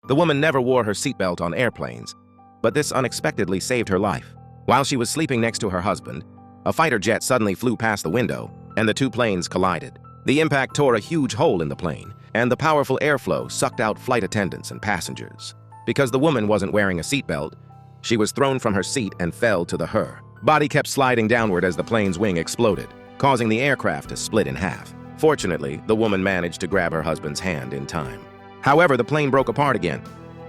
The woman never wore her seatbelt on airplanes, but this unexpectedly saved her life. While she was sleeping next to her husband, a fighter jet suddenly flew past the window, and the two planes collided. The impact tore a huge hole in the plane, and the powerful airflow sucked out flight attendants and passengers. Because the woman wasn't wearing a seatbelt, she was thrown from her seat and fell to her body kept sliding downward as the plane's wing exploded, causing the aircraft to split in half. Fortunately, the woman managed to grab her husband's hand in time. However, the plane broke apart again,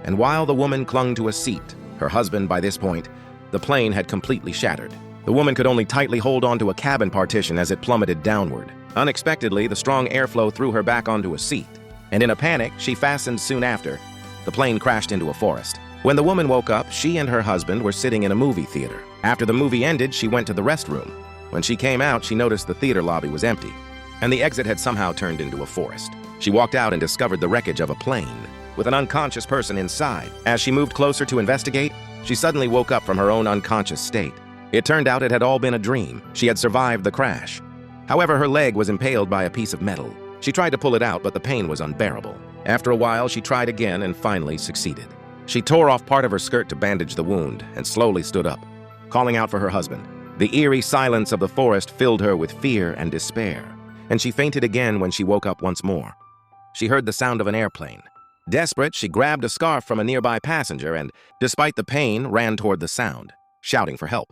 and while the woman clung to a seat, her husband, by this point, the plane had completely shattered. The woman could only tightly hold onto a cabin partition as it plummeted downward. Unexpectedly, the strong airflow threw her back onto a seat, and in a panic, she fastened soon after. The plane crashed into a forest. When the woman woke up, she and her husband were sitting in a movie theater. After the movie ended, she went to the restroom. When she came out, she noticed the theater lobby was empty, and the exit had somehow turned into a forest. She walked out and discovered the wreckage of a plane, with an unconscious person inside. As she moved closer to investigate, she suddenly woke up from her own unconscious state. It turned out it had all been a dream. She had survived the crash. However, her leg was impaled by a piece of metal. She tried to pull it out, but the pain was unbearable. After a while, she tried again and finally succeeded. She tore off part of her skirt to bandage the wound and slowly stood up, calling out for her husband. The eerie silence of the forest filled her with fear and despair, and she fainted again when she woke up once more. She heard the sound of an airplane. Desperate, she grabbed a scarf from a nearby passenger and, despite the pain, ran toward the sound, shouting for help.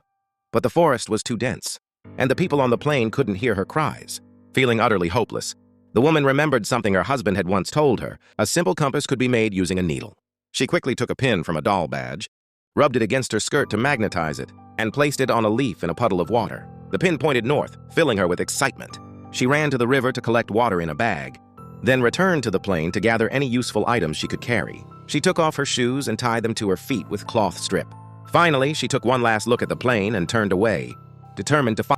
But the forest was too dense, and the people on the plane couldn't hear her cries. Feeling utterly hopeless, the woman remembered something her husband had once told her: a simple compass could be made using a needle. She quickly took a pin from a doll badge, rubbed it against her skirt to magnetize it, and placed it on a leaf in a puddle of water. The pin pointed north, filling her with excitement. She ran to the river to collect water in a bag, then returned to the plane to gather any useful items she could carry. She took off her shoes and tied them to her feet with cloth strip. Finally, she took one last look at the plane and turned away, determined to find